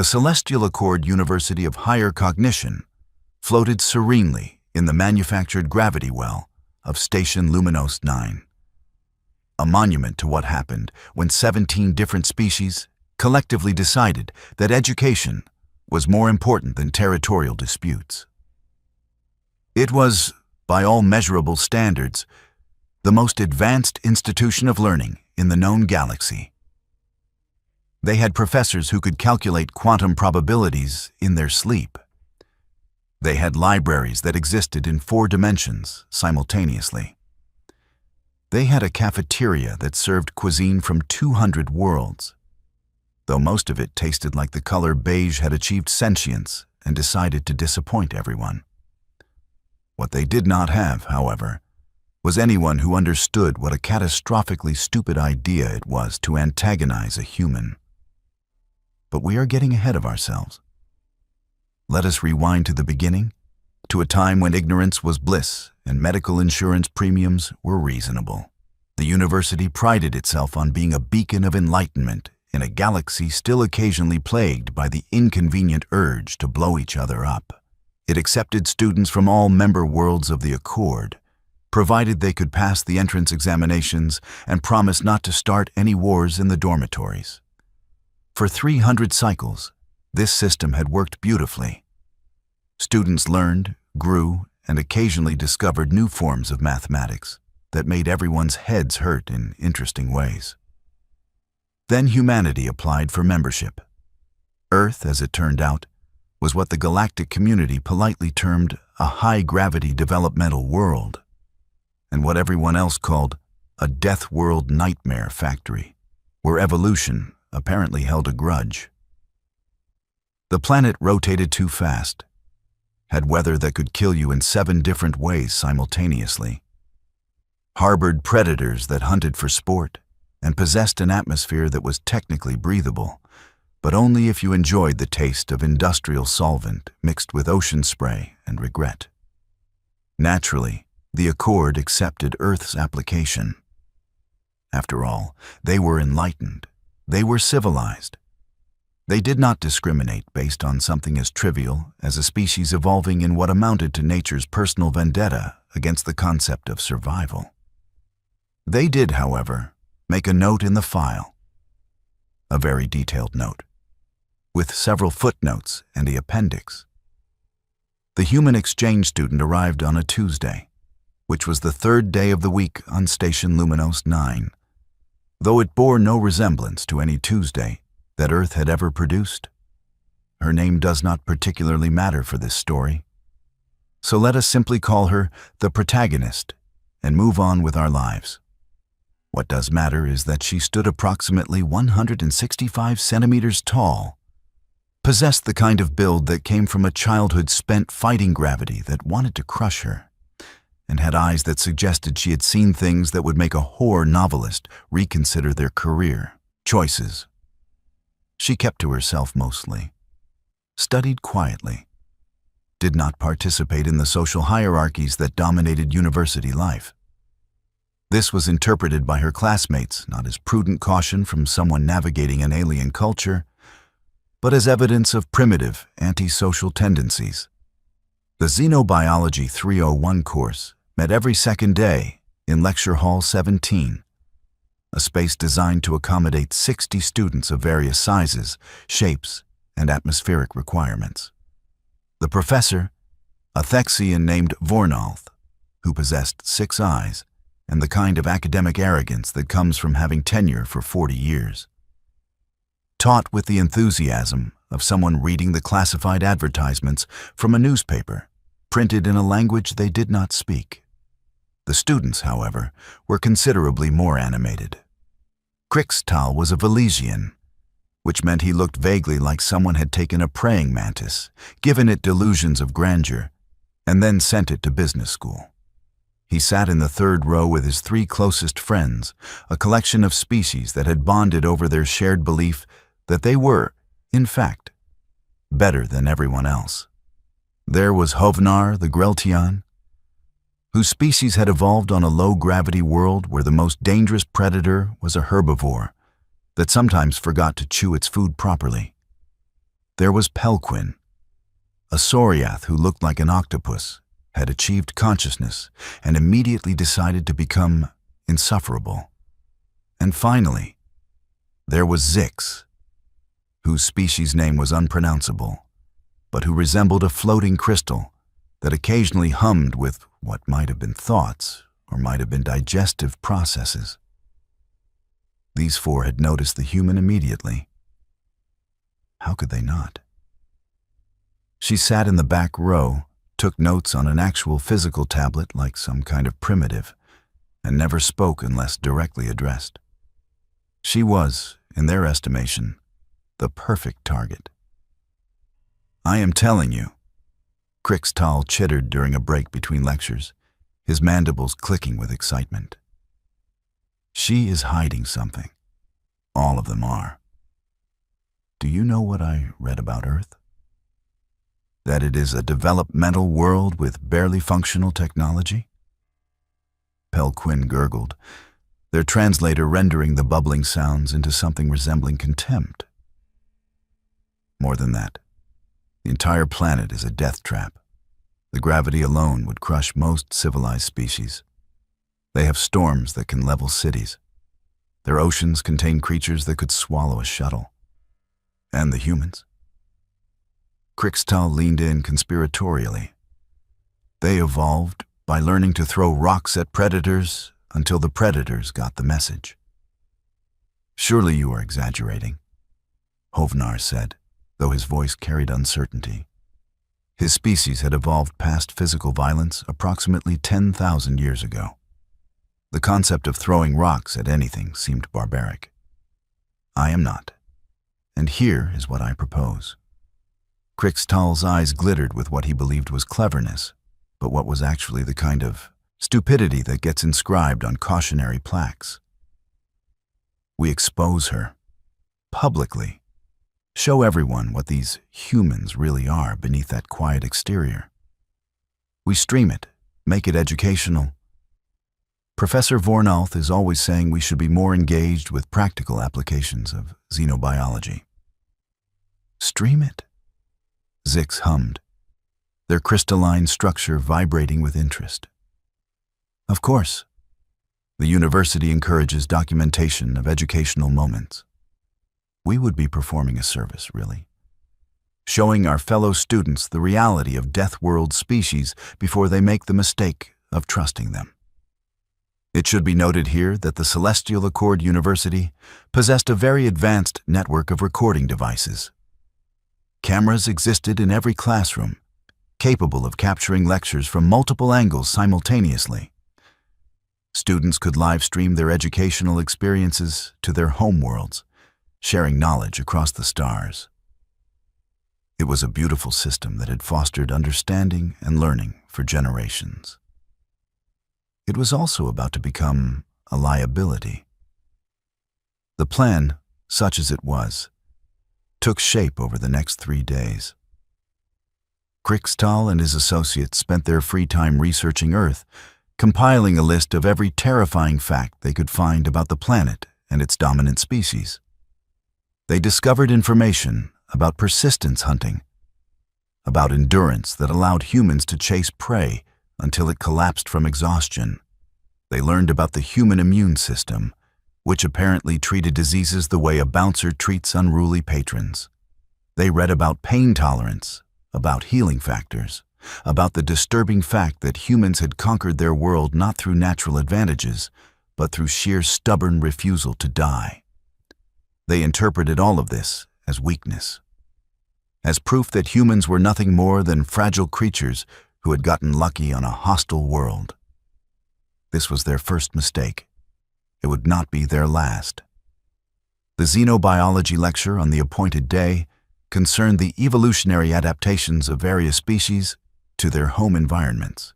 The celestial accord University of Higher Cognition floated serenely in the manufactured gravity well of Station Luminos 9, a monument to what happened when 17 different species collectively decided that education was more important than territorial disputes. It was, by all measurable standards, the most advanced institution of learning in the known galaxy. They had professors who could calculate quantum probabilities in their sleep. They had libraries that existed in 4 dimensions simultaneously. They had a cafeteria that served cuisine from 200 worlds, though most of it tasted like the color beige had achieved sentience and decided to disappoint everyone. What they did not have, however, was anyone who understood what a catastrophically stupid idea it was to antagonize a human. But we are getting ahead of ourselves. Let us rewind to the beginning, to a time when ignorance was bliss and medical insurance premiums were reasonable. The university prided itself on being a beacon of enlightenment in a galaxy still occasionally plagued by the inconvenient urge to blow each other up. It accepted students from all member worlds of the Accord, provided they could pass the entrance examinations and promise not to start any wars in the dormitories. For 300 cycles, this system had worked beautifully. Students learned, grew, and occasionally discovered new forms of mathematics that made everyone's heads hurt in interesting ways. Then humanity applied for membership. Earth, as it turned out, was what the galactic community politely termed a high-gravity developmental world, and what everyone else called a Deathworld nightmare factory, where evolution apparently held a grudge. The planet rotated too fast, had weather that could kill you in 7 different ways simultaneously, harbored predators that hunted for sport, and possessed an atmosphere that was technically breathable, but only if you enjoyed the taste of industrial solvent mixed with ocean spray and regret. Naturally, the Accord accepted Earth's application. After all, they were enlightened. They were civilized. They did not discriminate based on something as trivial as a species evolving in what amounted to nature's personal vendetta against the concept of survival. They did, however, make a note in the file, a very detailed note, with several footnotes and the appendix. The human exchange student arrived on a Tuesday, which was the 3rd day of the week on Station Luminos 9, though it bore no resemblance to any Tuesday that Earth had ever produced. Her name does not particularly matter for this story, so let us simply call her the protagonist and move on with our lives. What does matter is that she stood approximately 165 centimeters tall, possessed the kind of build that came from a childhood spent fighting gravity that wanted to crush her, and had eyes that suggested she had seen things that would make a horror novelist reconsider their career choices. She kept to herself mostly, studied quietly, did not participate in the social hierarchies that dominated university life. This was interpreted by her classmates not as prudent caution from someone navigating an alien culture, but as evidence of primitive, antisocial tendencies. The Xenobiology 301 course met every 2nd day in Lecture Hall 17, a space designed to accommodate 60 students of various sizes, shapes, and atmospheric requirements. The professor, a Thexian named Vornalth, who possessed 6 eyes and the kind of academic arrogance that comes from having tenure for 40 years, taught with the enthusiasm of someone reading the classified advertisements from a newspaper printed in a language they did not speak. The students, however, were considerably more animated. Krixtal was a Valesian, which meant he looked vaguely like someone had taken a praying mantis, given it delusions of grandeur, and then sent it to business school. He sat in the 3rd row with his 3 closest friends, a collection of species that had bonded over their shared belief that they were, in fact, better than everyone else. There was Hovnar the Greltian, whose species had evolved on a low-gravity world where the most dangerous predator was a herbivore that sometimes forgot to chew its food properly. There was Pelquin, a Sauriath who looked like an octopus, had achieved consciousness, and immediately decided to become insufferable. And finally, there was Zix, whose species name was unpronounceable, but who resembled a floating crystal that occasionally hummed with what might have been thoughts or might have been digestive processes. These four had noticed the human immediately. How could they not? She sat in the back row, took notes on an actual physical tablet like some kind of primitive, and never spoke unless directly addressed. She was, in their estimation, the perfect target. "I am telling you," Krixtal chittered during a break between lectures, his mandibles clicking with excitement. "She is hiding something. All of them are. Do you know what I read about Earth? That it is a developmental world with barely functional technology?" Pelquin gurgled, their translator rendering the bubbling sounds into something resembling contempt. "More than that. The entire planet is a death trap. The gravity alone would crush most civilized species. They have storms that can level cities. Their oceans contain creatures that could swallow a shuttle. And the humans." Krixtal leaned in conspiratorially. "They evolved by learning to throw rocks at predators until the predators got the message." "Surely you are exaggerating," Hovnar said, though his voice carried uncertainty. His species had evolved past physical violence approximately 10,000 years ago. The concept of throwing rocks at anything seemed barbaric. "I am not. And here is what I propose." Krixtal's eyes glittered with what he believed was cleverness, but what was actually the kind of stupidity that gets inscribed on cautionary plaques. "We expose her. Publicly. Show everyone what these humans really are beneath that quiet exterior. We stream it, make it educational. Professor Vornalth is always saying we should be more engaged with practical applications of xenobiology." "Stream it?" Zix hummed, their crystalline structure vibrating with interest. "Of course. The university encourages documentation of educational moments. We would be performing a service, really. Showing our fellow students the reality of Deathworld species before they make the mistake of trusting them. It should be noted here that the Celestial Accord University possessed a very advanced network of recording devices. Cameras existed in every classroom, capable of capturing lectures from multiple angles simultaneously. Students could live stream their educational experiences to their home worlds, sharing knowledge across the stars. It was a beautiful system that had fostered understanding and learning for generations. It was also about to become a liability. The plan, such as it was, took shape over the next 3 days. Krixtal and his associates spent their free time researching Earth, compiling a list of every terrifying fact they could find about the planet and its dominant species. They discovered information about persistence hunting, about endurance that allowed humans to chase prey until it collapsed from exhaustion. They learned about the human immune system, which apparently treated diseases the way a bouncer treats unruly patrons. They read about pain tolerance, about healing factors, about the disturbing fact that humans had conquered their world not through natural advantages, but through sheer stubborn refusal to die. They interpreted all of this as weakness, as proof that humans were nothing more than fragile creatures who had gotten lucky on a hostile world. This was their first mistake. It would not be their last. The xenobiology lecture on the appointed day concerned the evolutionary adaptations of various species to their home environments.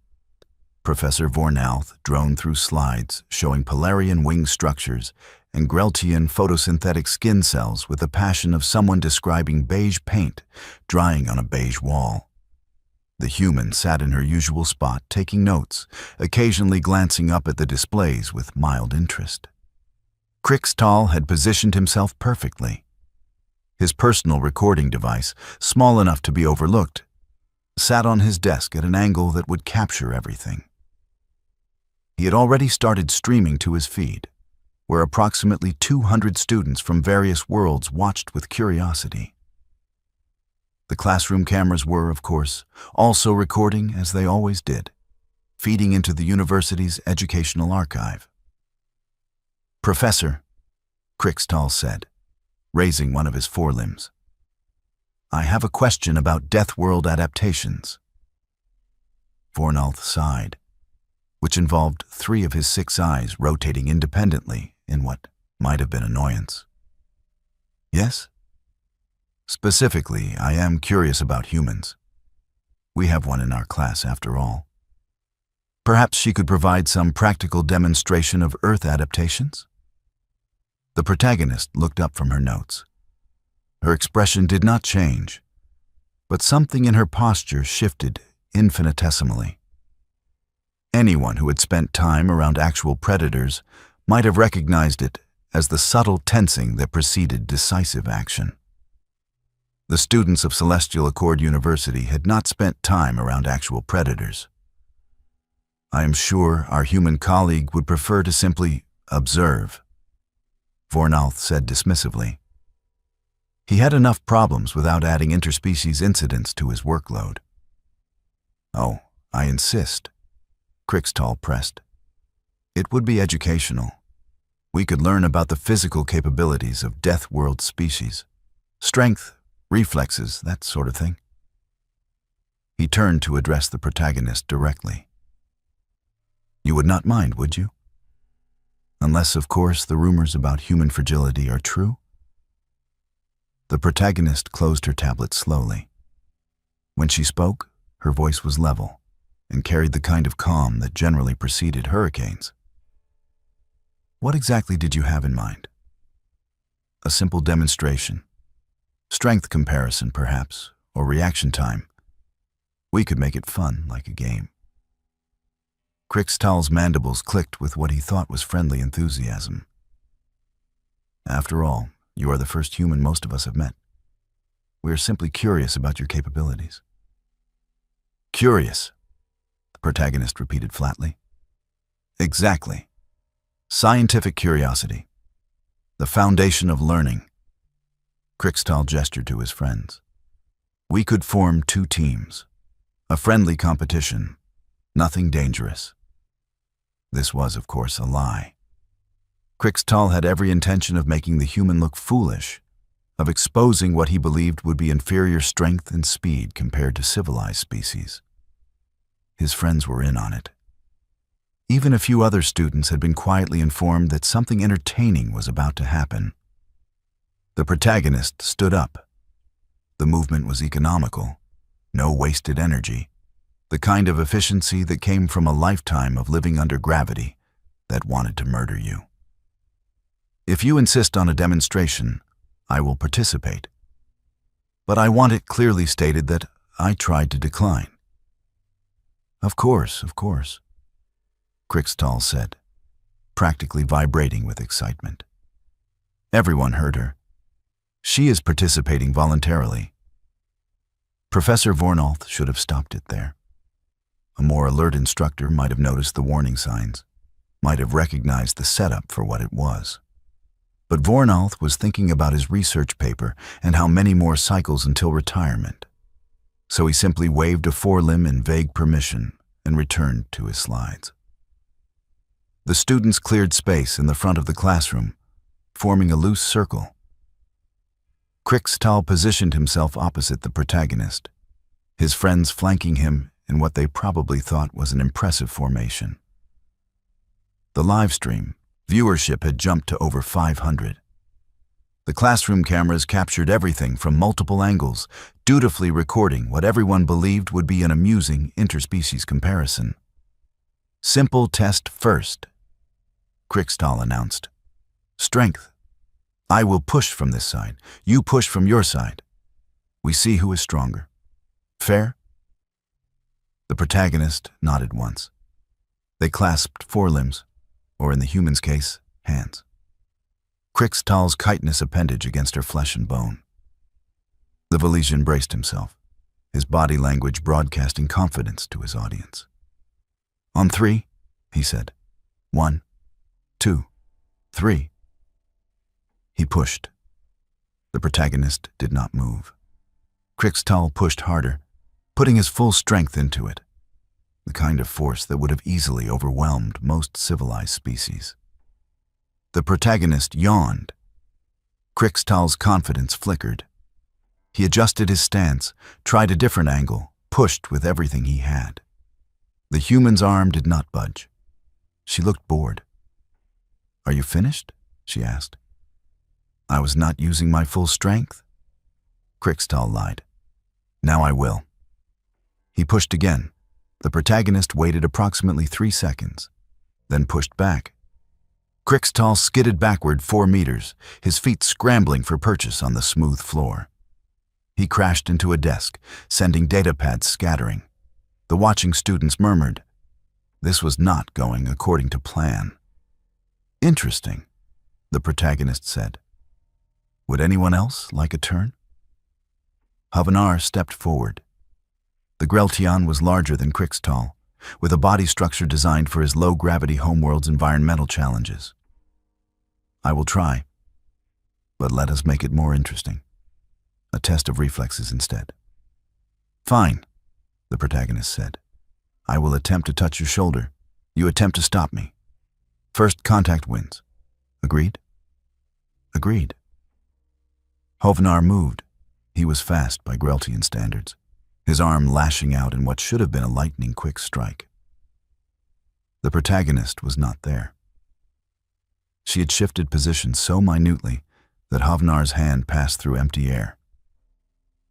Professor Vornalth droned through slides showing Polarian wing structures and Greltian photosynthetic skin cells with the passion of someone describing beige paint drying on a beige wall. The human sat in her usual spot, taking notes, occasionally glancing up at the displays with mild interest. Krixtal had positioned himself perfectly. His personal recording device, small enough to be overlooked, sat on his desk at an angle that would capture everything. He had already started streaming to his feed, where approximately 200 students from various worlds watched with curiosity. The classroom cameras were, of course, also recording as they always did, feeding into the university's educational archive. "Professor," Crichstall said, raising one of his forelimbs, "I have a question about Deathworld adaptations." Vornalth sighed, which involved 3 of his 6 eyes rotating independently in what might have been annoyance. "Yes? Specifically, I am curious about humans. We have one in our class, after all. Perhaps she could provide some practical demonstration of Earth adaptations?" The protagonist looked up from her notes. Her expression did not change, but something in her posture shifted infinitesimally. Anyone who had spent time around actual predators might have recognized it as the subtle tensing that preceded decisive action. The students of Celestial Accord University had not spent time around actual predators. "I am sure our human colleague would prefer to simply observe," Vornalth said dismissively. He had enough problems without adding interspecies incidents to his workload. "Oh, I insist," Crichstall pressed. "It would be educational. We could learn about the physical capabilities of Deathworld species. Strength, reflexes, that sort of thing." He turned to address the protagonist directly. "You would not mind, would you? Unless, of course, the rumors about human fragility are true?" The protagonist closed her tablet slowly. When she spoke, her voice was level and carried the kind of calm that generally preceded hurricanes. "What exactly did you have in mind?" "A simple demonstration. Strength comparison, perhaps, or reaction time. We could make it fun, like a game." Crichstall's mandibles clicked with what he thought was friendly enthusiasm. "After all, you are the first human most of us have met. We are simply curious about your capabilities." "Curious," the protagonist repeated flatly. "Exactly. Scientific curiosity. The foundation of learning." Crichstall gestured to his friends. "We could form 2 teams. A friendly competition. Nothing dangerous." This was, of course, a lie. Crichstall had every intention of making the human look foolish, of exposing what he believed would be inferior strength and speed compared to civilized species. His friends were in on it. Even a few other students had been quietly informed that something entertaining was about to happen. The protagonist stood up. The movement was economical, no wasted energy, the kind of efficiency that came from a lifetime of living under gravity that wanted to murder you. "If you insist on a demonstration, I will participate. But I want it clearly stated that I tried to decline." Of course," Crichstall said, practically vibrating with excitement. Everyone heard her. "She is participating voluntarily." Professor Vornalth should have stopped it there. A more alert instructor might have noticed the warning signs, might have recognized the setup for what it was. But Vornalth was thinking about his research paper and how many more cycles until retirement. So he simply waved a forelimb in vague permission and returned to his slides. The students cleared space in the front of the classroom, forming a loose circle. Crichstall positioned himself opposite the protagonist, his friends flanking him in what they probably thought was an impressive formation. The live stream viewership had jumped to over 500. The classroom cameras captured everything from multiple angles, dutifully recording what everyone believed would be an amusing interspecies comparison. "Simple test first," Crichstall announced. "Strength. I will push from this side. You push from your side. We see who is stronger. Fair?" The protagonist nodded once. They clasped forelimbs, or in the human's case, hands. Crichstall's chitinous appendage against her flesh and bone. The Valesian braced himself, his body language broadcasting confidence to his audience. "On 3, he said. 1, 2, 3. He pushed. The protagonist did not move. Krixtal pushed harder, putting his full strength into it, the kind of force that would have easily overwhelmed most civilized species. The protagonist yawned. Krixtal's confidence flickered. He adjusted his stance, tried a different angle, pushed with everything he had. The human's arm did not budge. She looked bored. "Are you finished?" she asked. "I was not using my full strength." Krixtal lied. "Now I will." He pushed again. The protagonist waited approximately 3 seconds, then pushed back. Krixtal skidded backward 4 meters, his feet scrambling for purchase on the smooth floor. He crashed into a desk, sending datapads scattering. The watching students murmured. This was not going according to plan. "Interesting," the protagonist said. "Would anyone else like a turn?" Havenar stepped forward. The Glitchedand was larger than Krixtal, with a body structure designed for his low-gravity homeworld's environmental challenges. "I will try, but let us make it more interesting. A test of reflexes instead." "Fine," the protagonist said. "I will attempt to touch your shoulder. You attempt to stop me. First contact wins. Agreed?" "Agreed." Havenar moved. He was fast by Glitchedand standards, his arm lashing out in what should have been a lightning-quick strike. The protagonist was not there. She had shifted position so minutely that Havenar's hand passed through empty air.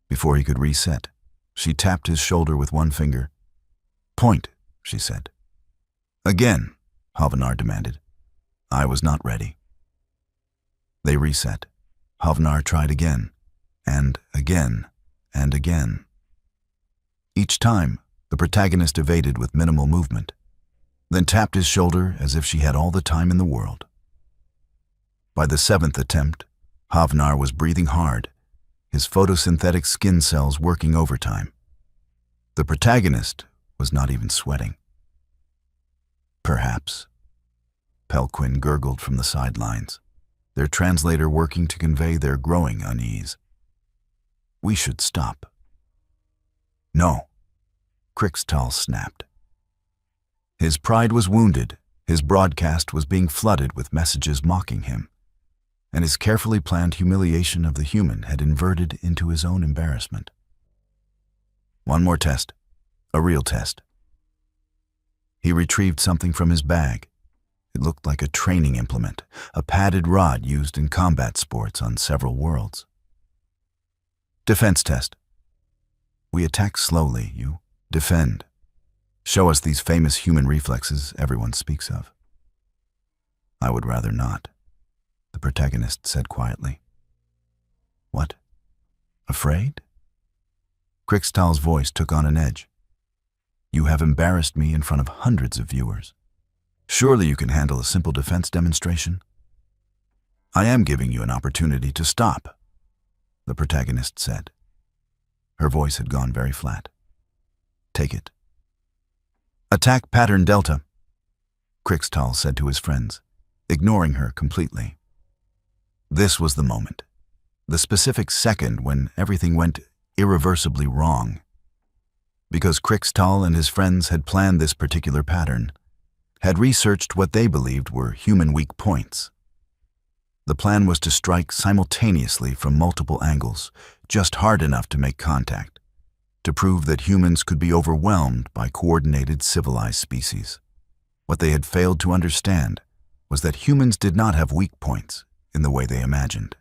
Before he could reset, she tapped his shoulder with one finger. "Point," she said. "Again," Havenar demanded. "I was not ready." They reset. Havenar tried again, and again, and again. Each time, the protagonist evaded with minimal movement, then tapped his shoulder as if she had all the time in the world. By the 7th attempt, Havenar was breathing hard, his photosynthetic skin cells working overtime. The protagonist was not even sweating. "Perhaps," Pelquin gurgled from the sidelines, their translator working to convey their growing unease. "We should stop." "No," Krixtal snapped. His pride was wounded, his broadcast was being flooded with messages mocking him, and his carefully planned humiliation of the human had inverted into his own embarrassment. "One more test, a real test." He retrieved something from his bag. It looked like a training implement, a padded rod used in combat sports on several worlds. "Defense test. We attack slowly, you defend. Show us these famous human reflexes everyone speaks of." "I would rather not," the protagonist said quietly. "What? Afraid?" Krixtal's voice took on an edge. "You have embarrassed me in front of hundreds of viewers. Surely you can handle a simple defense demonstration?" "I am giving you an opportunity to stop," the protagonist said. Her voice had gone very flat. "Take it." "Attack pattern Delta," Krixtal said to his friends, ignoring her completely. This was the moment, the specific second when everything went irreversibly wrong. Because Krixtal and his friends had planned this particular pattern, had researched what they believed were human weak points. The plan was to strike simultaneously from multiple angles, just hard enough to make contact, to prove that humans could be overwhelmed by coordinated civilized species. What they had failed to understand was that humans did not have weak points in the way they imagined.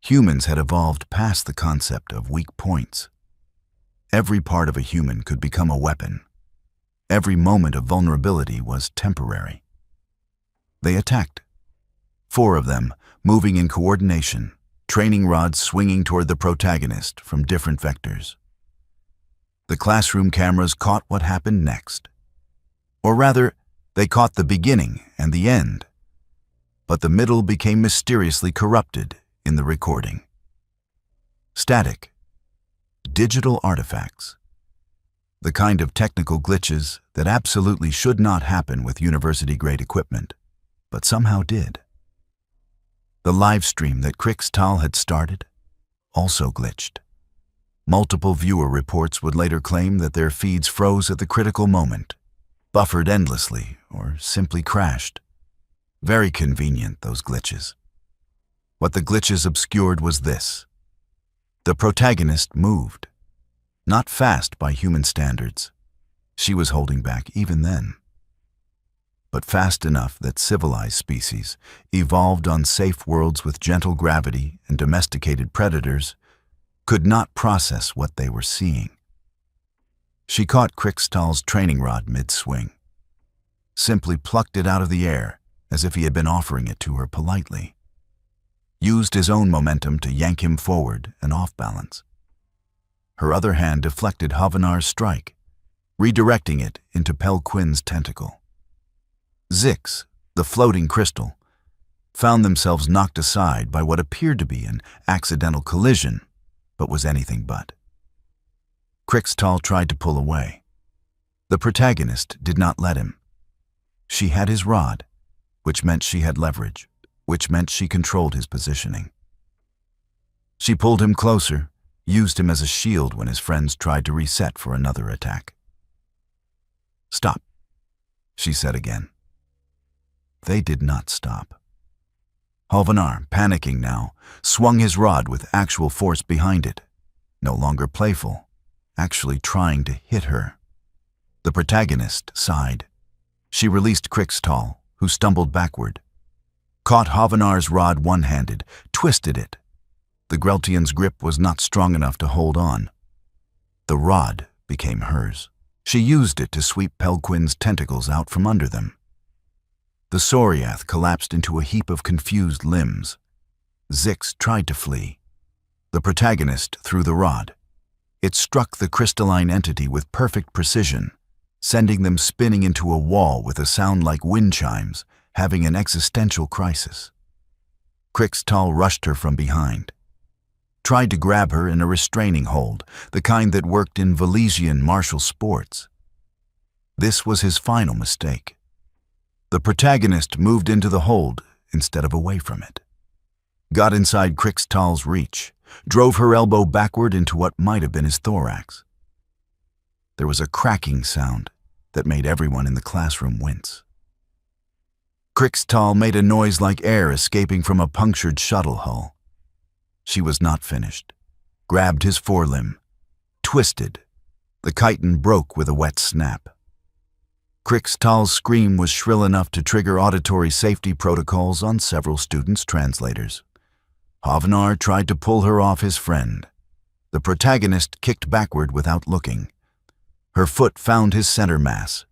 Humans had evolved past the concept of weak points. Every part of a human could become a weapon. Every moment of vulnerability was temporary. They attacked. 4 of them, moving in coordination, training rods swinging toward the protagonist from different vectors. The classroom cameras caught what happened next. Or rather, they caught the beginning and the end. But the middle became mysteriously corrupted in the recording. Static. Digital artifacts. The kind of technical glitches that absolutely should not happen with university-grade equipment, but somehow did. The live stream that Krixtal had started also glitched. Multiple viewer reports would later claim that their feeds froze at the critical moment, buffered endlessly, or simply crashed. Very convenient, those glitches. What the glitches obscured was this. The protagonist moved. Not fast by human standards. She was holding back even then. But fast enough that civilized species, evolved on safe worlds with gentle gravity and domesticated predators, could not process what they were seeing. She caught Krixtal's training rod mid-swing, simply plucked it out of the air as if he had been offering it to her politely, used his own momentum to yank him forward and off balance. Her other hand deflected Havanar's strike, redirecting it into Pelquin's tentacle. Zix, the floating crystal, found themselves knocked aside by what appeared to be an accidental collision, but was anything but. Krixtal tried to pull away. The protagonist did not let him. She had his rod, which meant she had leverage, which meant she controlled his positioning. She pulled him closer, used him as a shield when his friends tried to reset for another attack. "Stop," she said again. They did not stop. Havenar, panicking now, swung his rod with actual force behind it, no longer playful, actually trying to hit her. The protagonist sighed. She released Krixtal, who stumbled backward, caught Havanar's rod one-handed, twisted it. The Greltian's grip was not strong enough to hold on. The rod became hers. She used it to sweep Pelquin's tentacles out from under them. The Sauriath collapsed into a heap of confused limbs. Zix tried to flee. The protagonist threw the rod. It struck the crystalline entity with perfect precision, sending them spinning into a wall with a sound like wind chimes, having an existential crisis. Krixtal rushed her from behind, tried to grab her in a restraining hold, the kind that worked in Valesian martial sports. This was his final mistake. The protagonist moved into the hold instead of away from it, got inside Krixtal's reach, drove her elbow backward into what might have been his thorax. There was a cracking sound that made everyone in the classroom wince. Krixtal made a noise like air escaping from a punctured shuttle hull. She was not finished, grabbed his forelimb, twisted. The chitin broke with a wet snap. Krixtal's scream was shrill enough to trigger auditory safety protocols on several students' translators. Havenar tried to pull her off his friend. The protagonist kicked backward without looking. Her foot found his center mass.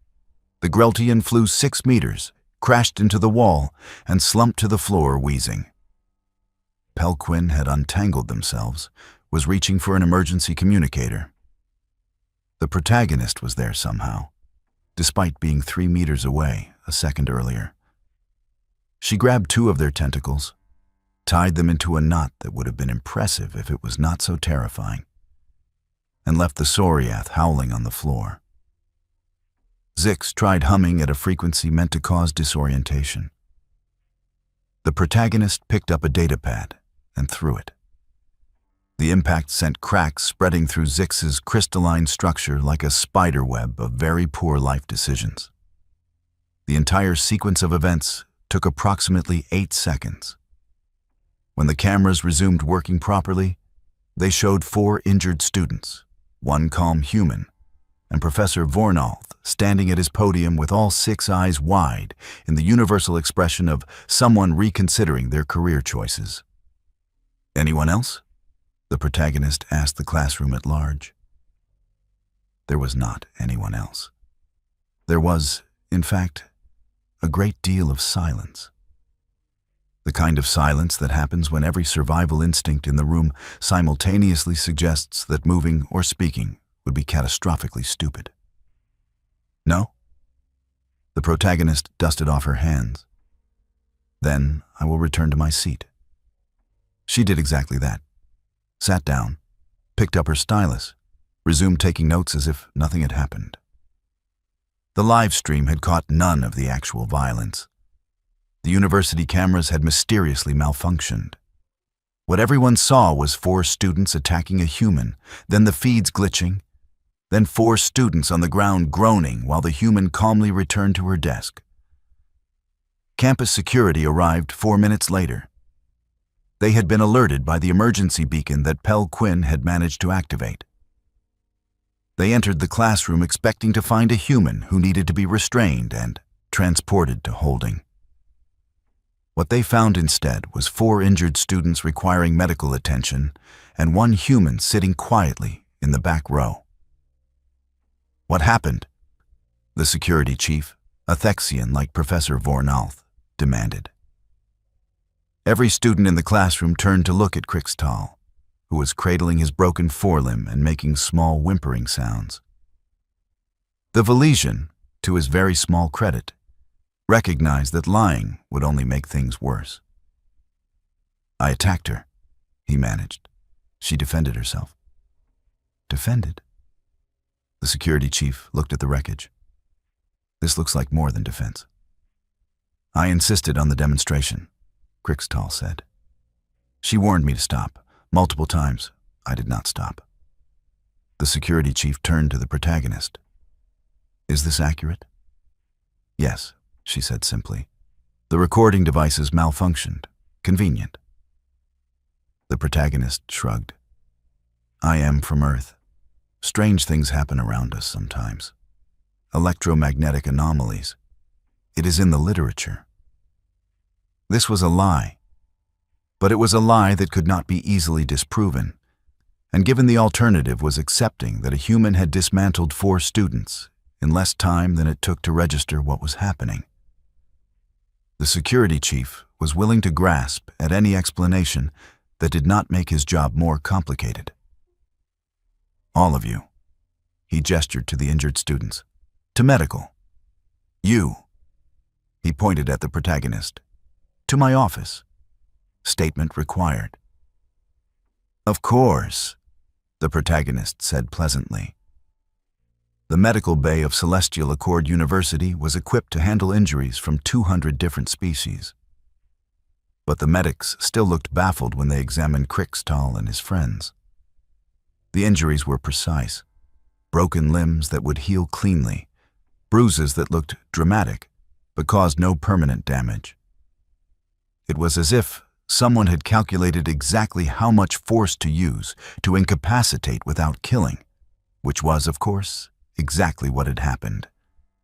The Greltian flew 6 meters, crashed into the wall, and slumped to the floor wheezing. Pelquin had untangled themselves, was reaching for an emergency communicator. The protagonist was there somehow, despite being 3 meters away a second earlier. She grabbed 2 of their tentacles, tied them into a knot that would have been impressive if it was not so terrifying, and left the Sauriath howling on the floor. Zix tried humming at a frequency meant to cause disorientation. The protagonist picked up a datapad and threw it. The impact sent cracks spreading through Zix's crystalline structure like a spider web of very poor life decisions. The entire sequence of events took approximately 8 seconds. When the cameras resumed working properly, they showed 4 injured students, 1 calm human, and Professor Vornalth standing at his podium with all 6 eyes wide in the universal expression of someone reconsidering their career choices. "Anyone else?" the protagonist asked the classroom at large. There was not anyone else. There was, in fact, a great deal of silence. The kind of silence that happens when every survival instinct in the room simultaneously suggests that moving or speaking would be catastrophically stupid. "No?" The protagonist dusted off her hands. "Then I will return to my seat." She did exactly that, sat down, picked up her stylus, resumed taking notes as if nothing had happened. The live stream had caught none of the actual violence. The university cameras had mysteriously malfunctioned. What everyone saw was 4 students attacking a human, then the feeds glitching, then 4 students on the ground groaning while the human calmly returned to her desk. Campus security arrived 4 minutes later. They had been alerted by the emergency beacon that Pell Quinn had managed to activate. They entered the classroom expecting to find a human who needed to be restrained and transported to holding. What they found instead was 4 injured students requiring medical attention and 1 human sitting quietly in the back row. What happened? The security chief, a Thexian like Professor Vornalth, demanded. Every student in the classroom turned to look at Crixtal, who was cradling his broken forelimb and making small whimpering sounds. The Valesian, to his very small credit, recognized that lying would only make things worse. I attacked her, he managed. She defended herself. Defended? The security chief looked at the wreckage. This looks like more than defense. I insisted on the demonstration, Crixtal said. She warned me to stop. Multiple times, I did not stop. The security chief turned to the protagonist. Is this accurate? Yes, she said simply. The recording devices malfunctioned. Convenient. The protagonist shrugged. I am from Earth. Strange things happen around us sometimes. Electromagnetic anomalies. It is in the literature. This was a lie. But it was a lie that could not be easily disproven, and given the alternative was accepting that a human had dismantled 4 students in less time than it took to register what was happening. The security chief was willing to grasp at any explanation that did not make his job more complicated. All of you, he gestured to the injured students, to medical. You, he pointed at the protagonist, to my office. Statement required. Of course, the protagonist said pleasantly. The medical bay of Celestial Accord University was equipped to handle injuries from 200 different species. But the medics still looked baffled when they examined Crixtal and his friends. The injuries were precise. Broken limbs that would heal cleanly, bruises that looked dramatic but caused no permanent damage. It was as if someone had calculated exactly how much force to use to incapacitate without killing, which was, of course, exactly what had happened.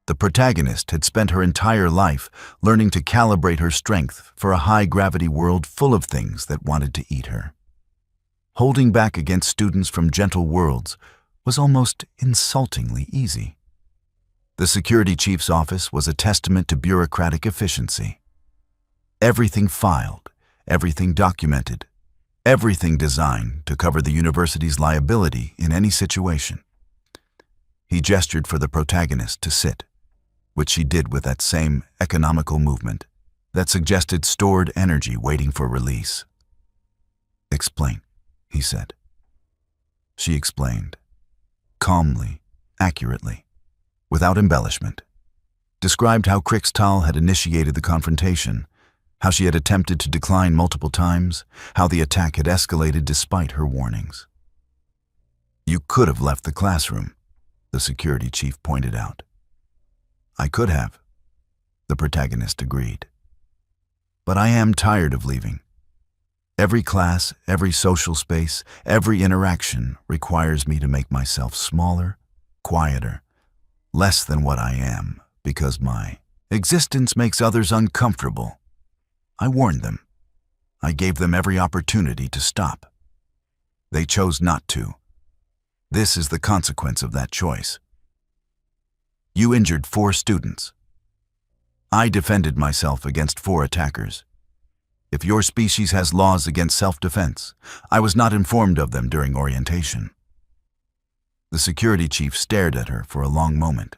The protagonist had spent her entire life learning to calibrate her strength for a high-gravity world full of things that wanted to eat her. Holding back against students from gentle worlds was almost insultingly easy. The security chief's office was a testament to bureaucratic efficiency. Everything filed, everything documented, everything designed to cover the university's liability in any situation. He gestured for the protagonist to sit, which she did with that same economical movement that suggested stored energy waiting for release. Explain, he said. She explained, calmly, accurately, without embellishment. Described how Crixtal had initiated the confrontation, how she had attempted to decline multiple times, how the attack had escalated despite her warnings. You could have left the classroom, the security chief pointed out. I could have, the protagonist agreed. But I am tired of leaving. Every class, every social space, every interaction requires me to make myself smaller, quieter, less than what I am, because my existence makes others uncomfortable. I warned them. I gave them every opportunity to stop. They chose not to. This is the consequence of that choice. You injured 4 students. I defended myself against 4 attackers. If your species has laws against self-defense, I was not informed of them during orientation. The security chief stared at her for a long moment.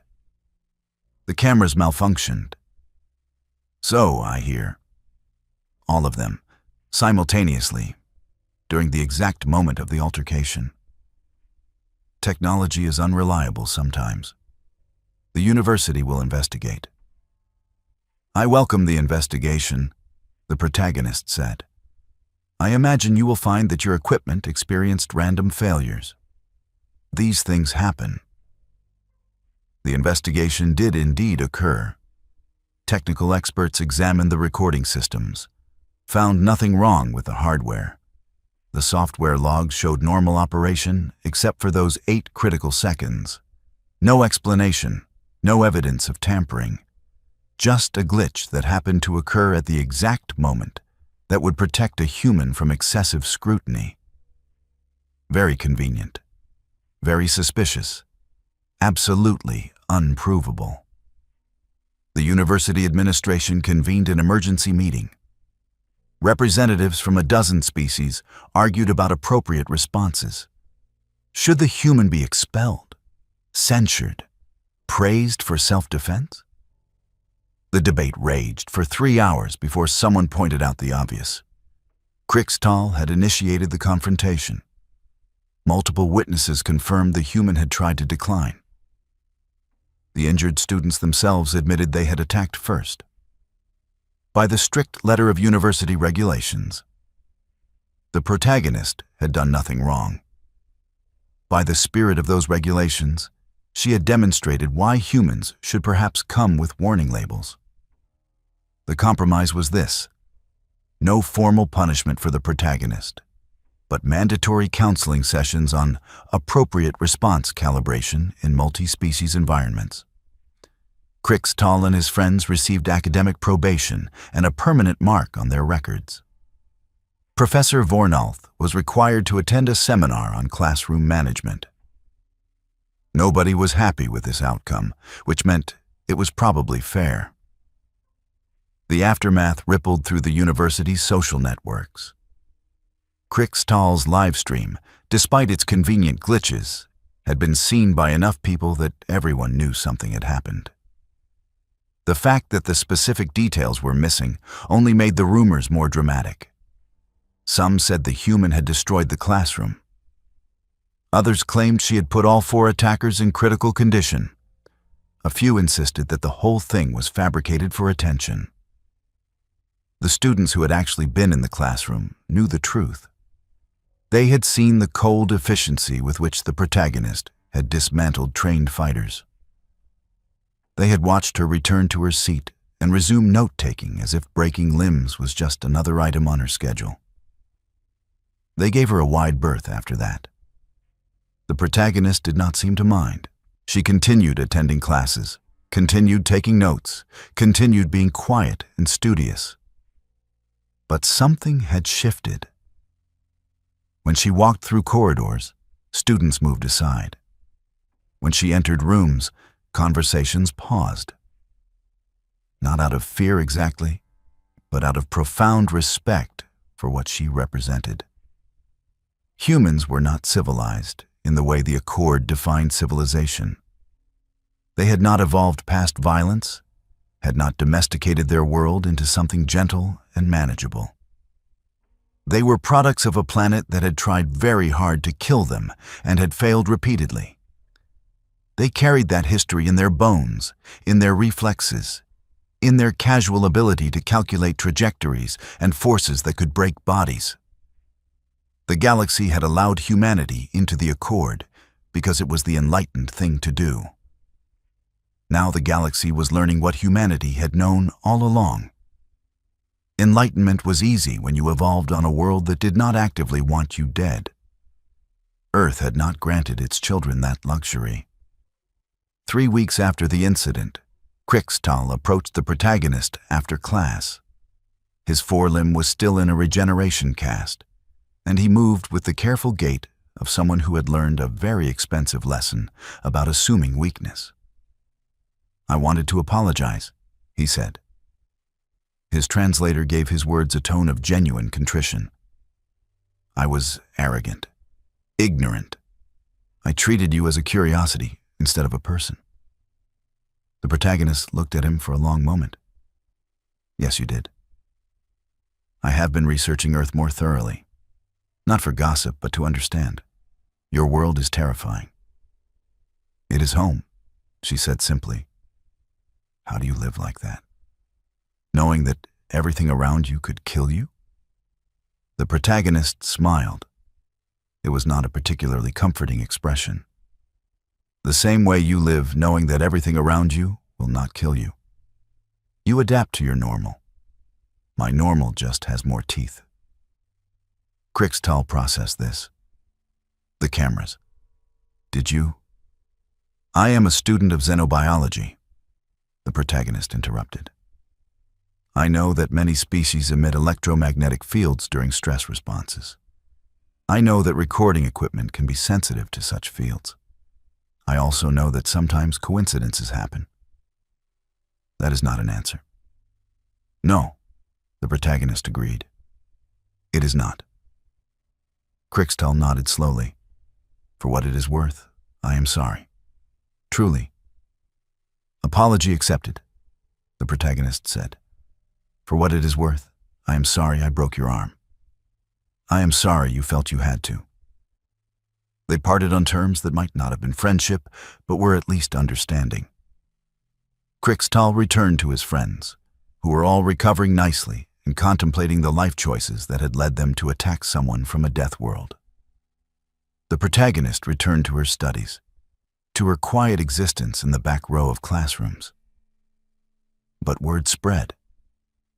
The cameras malfunctioned. So, I hear. All of them, simultaneously, during the exact moment of the altercation. Technology is unreliable sometimes. The university will investigate. I welcome the investigation, the protagonist said. I imagine you will find that your equipment experienced random failures. These things happen. The investigation did indeed occur. Technical experts examined the recording systems, found nothing wrong with the hardware. The software logs showed normal operation except for those 8 critical seconds. No explanation, no evidence of tampering. Just a glitch that happened to occur at the exact moment that would protect a human from excessive scrutiny. Very convenient. Very suspicious. Absolutely unprovable. The university administration convened an emergency meeting. Representatives from a dozen species argued about appropriate responses. Should the human be expelled, censured, praised for self-defense? The debate raged for 3 hours before someone pointed out the obvious. Krixtal had initiated the confrontation. Multiple witnesses confirmed the human had tried to decline. The injured students themselves admitted they had attacked first. By the strict letter of university regulations, the protagonist had done nothing wrong. By the spirit of those regulations, she had demonstrated why humans should perhaps come with warning labels. The compromise was this: no formal punishment for the protagonist, but mandatory counseling sessions on appropriate response calibration in multi-species environments. Krixtal and his friends received academic probation and a permanent mark on their records. Professor Vornalth was required to attend a seminar on classroom management. Nobody was happy with this outcome, which meant it was probably fair. The aftermath rippled through the university's social networks. Krixtal's livestream, despite its convenient glitches, had been seen by enough people that everyone knew something had happened. The fact that the specific details were missing only made the rumors more dramatic. Some said the human had destroyed the classroom. Others claimed she had put all 4 attackers in critical condition. A few insisted that the whole thing was fabricated for attention. The students who had actually been in the classroom knew the truth. They had seen the cold efficiency with which the protagonist had dismantled trained fighters. They had watched her return to her seat and resume note-taking as if breaking limbs was just another item on her schedule. They gave her a wide berth after that. The protagonist did not seem to mind. She continued attending classes, continued taking notes, continued being quiet and studious. But something had shifted. When she walked through corridors, students moved aside. When she entered rooms, conversations paused. Not out of fear exactly, but out of profound respect for what she represented. Humans were not civilized in the way the Accord defined civilization. They had not evolved past violence, had not domesticated their world into something gentle and manageable. They were products of a planet that had tried very hard to kill them and had failed repeatedly. They carried that history in their bones, in their reflexes, in their casual ability to calculate trajectories and forces that could break bodies. The galaxy had allowed humanity into the Accord because it was the enlightened thing to do. Now the galaxy was learning what humanity had known all along. Enlightenment was easy when you evolved on a world that did not actively want you dead. Earth had not granted its children that luxury. 3 weeks after the incident, Krixtal approached the protagonist after class. His forelimb was still in a regeneration cast, and he moved with the careful gait of someone who had learned a very expensive lesson about assuming weakness. "I wanted to apologize," he said. His translator gave his words a tone of genuine contrition. "I was arrogant, ignorant. I treated you as a curiosity instead of a person." The protagonist looked at him for a long moment. "Yes, you did. I have been researching Earth more thoroughly. Not for gossip, but to understand. Your world is terrifying. It is home, she said simply. How do you live like that? Knowing that everything around you could kill you? The protagonist smiled. It was not a particularly comforting expression. The same way you live, knowing that everything around you will not kill you. You adapt to your normal. My normal just has more teeth. Krixtal processed this. The cameras. Did you? I am a student of xenobiology, the protagonist interrupted. I know that many species emit electromagnetic fields during stress responses. I know that recording equipment can be sensitive to such fields. I also know that sometimes coincidences happen. That is not an answer. No, the protagonist agreed. It is not. Krixtal nodded slowly. For what it is worth, I am sorry. Truly. Apology accepted, the protagonist said. For what it is worth, I am sorry I broke your arm. I am sorry you felt you had to. They parted on terms that might not have been friendship, but were at least understanding. Krixtal returned to his friends, who were all recovering nicely and contemplating the life choices that had led them to attack someone from a death world. The protagonist returned to her studies, to her quiet existence in the back row of classrooms. But word spread,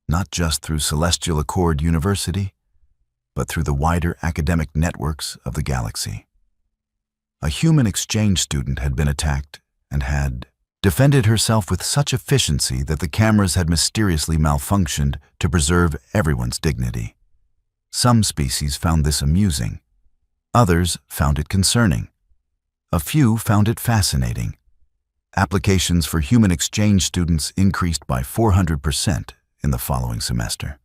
not just through Celestial Accord University, but through the wider academic networks of the galaxy. A human exchange student had been attacked and had defended herself with such efficiency that the cameras had mysteriously malfunctioned to preserve everyone's dignity. Some species found this amusing. Others found it concerning. A few found it fascinating. Applications for human exchange students increased by 400% in the following semester.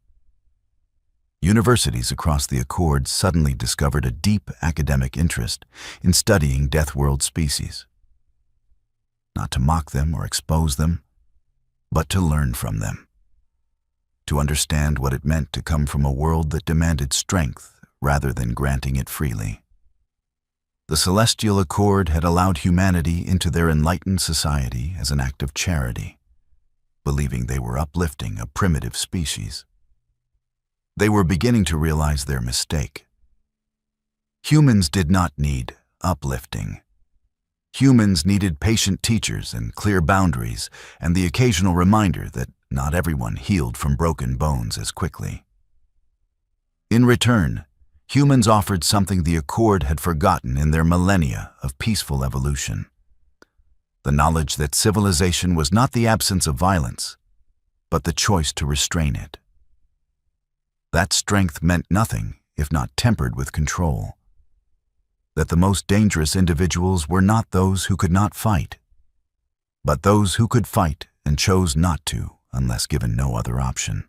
Universities across the Accord suddenly discovered a deep academic interest in studying Deathworld species. Not to mock them or expose them, but to learn from them. To understand what it meant to come from a world that demanded strength rather than granting it freely. The Celestial Accord had allowed humanity into their enlightened society as an act of charity, believing they were uplifting a primitive species. They were beginning to realize their mistake. Humans did not need uplifting. Humans needed patient teachers and clear boundaries and the occasional reminder that not everyone healed from broken bones as quickly. In return, humans offered something the Accord had forgotten in their millennia of peaceful evolution. The knowledge that civilization was not the absence of violence, but the choice to restrain it. That strength meant nothing if not tempered with control. That the most dangerous individuals were not those who could not fight, but those who could fight and chose not to unless given no other option.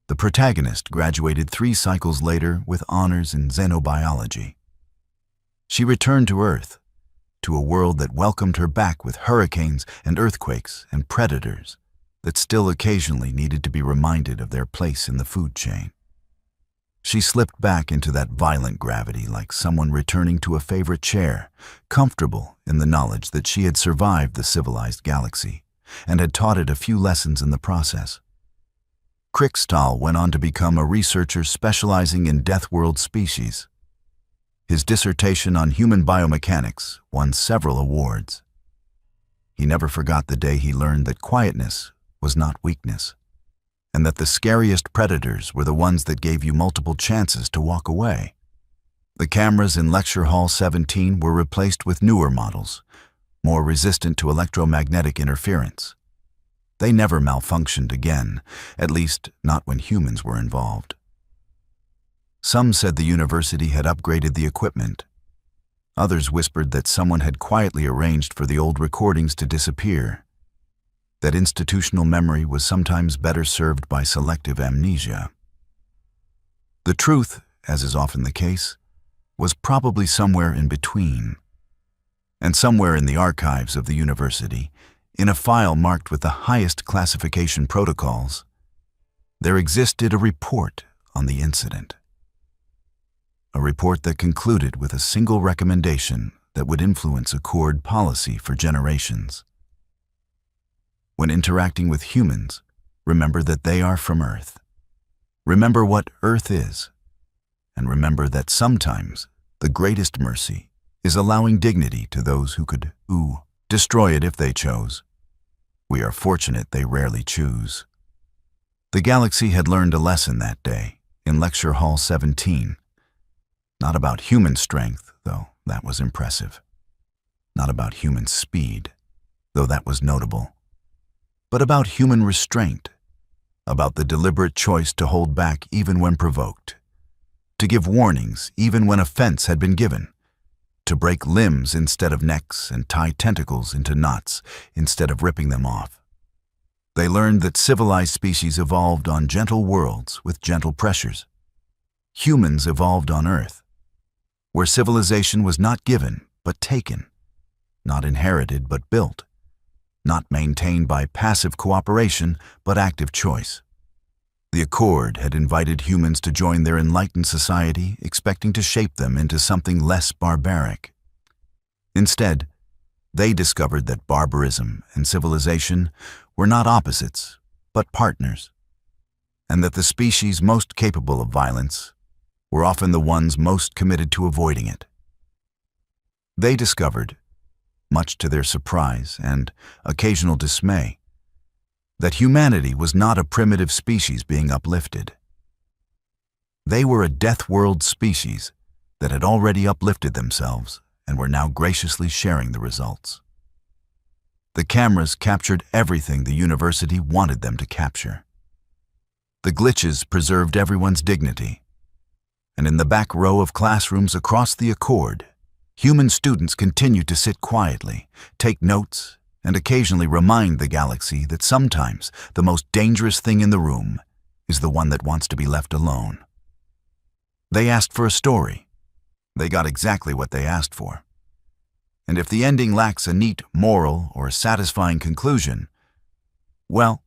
The protagonist graduated 3 cycles later with honors in xenobiology. She returned to Earth, to a world that welcomed her back with hurricanes and earthquakes and predators that still occasionally needed to be reminded of their place in the food chain. She slipped back into that violent gravity like someone returning to a favorite chair, comfortable in the knowledge that she had survived the civilized galaxy and had taught it a few lessons in the process. Krixtal went on to become a researcher specializing in Deathworld species. His dissertation on human biomechanics won several awards. He never forgot the day he learned that quietness was not weakness, and that the scariest predators were the ones that gave you multiple chances to walk away. The cameras in Lecture Hall 17 were replaced with newer models, more resistant to electromagnetic interference. They never malfunctioned again, at least not when humans were involved. Some said the university had upgraded the equipment. Others whispered that someone had quietly arranged for the old recordings to disappear, that institutional memory was sometimes better served by selective amnesia. The truth, as is often the case, was probably somewhere in between. And somewhere in the archives of the university, in a file marked with the highest classification protocols, there existed a report on the incident. a report that concluded with a single recommendation that would influence Accord policy for generations. When interacting with humans, remember that they are from Earth. Remember what Earth is, and remember that sometimes the greatest mercy is allowing dignity to those who could, destroy it if they chose. We are fortunate they rarely choose. The galaxy had learned a lesson that day in Lecture Hall 17. Not about human strength, though that was impressive. Not about human speed, though that was notable. But about human restraint, about the deliberate choice to hold back even when provoked, to give warnings even when offense had been given, to break limbs instead of necks and tie tentacles into knots instead of ripping them off. They learned that civilized species evolved on gentle worlds with gentle pressures. Humans evolved on Earth, where civilization was not given but taken, not inherited but built, not maintained by passive cooperation but active choice. The Accord had invited humans to join their enlightened society, expecting to shape them into something less barbaric. Instead, they discovered that barbarism and civilization were not opposites, but partners, and that the species most capable of violence were often the ones most committed to avoiding it. They discovered, much to their surprise and occasional dismay, that humanity was not a primitive species being uplifted. They were a Deathworld species that had already uplifted themselves and were now graciously sharing the results. The cameras captured everything the university wanted them to capture. The glitches preserved everyone's dignity, and in the back row of classrooms across the Accord, human students continued to sit quietly, take notes, and occasionally remind the galaxy that sometimes the most dangerous thing in the room is the one that wants to be left alone. They asked for a story. They got exactly what they asked for. And if the ending lacks a neat moral or satisfying conclusion, well,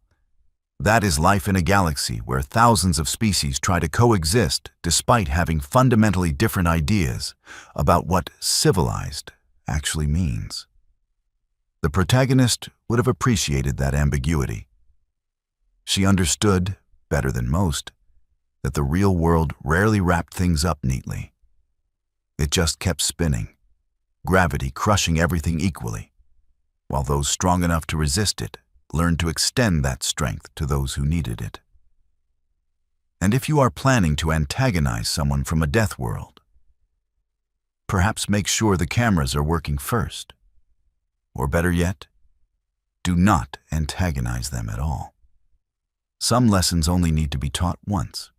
that is life in a galaxy where thousands of species try to coexist despite having fundamentally different ideas about what civilized actually means. The protagonist would have appreciated that ambiguity. She understood, better than most, that the real world rarely wrapped things up neatly. It just kept spinning, gravity crushing everything equally, while those strong enough to resist it learned to extend that strength to those who needed it. And if you are planning to antagonize someone from a death world, perhaps make sure the cameras are working first. Or better yet, do not antagonize them at all. Some lessons only need to be taught once.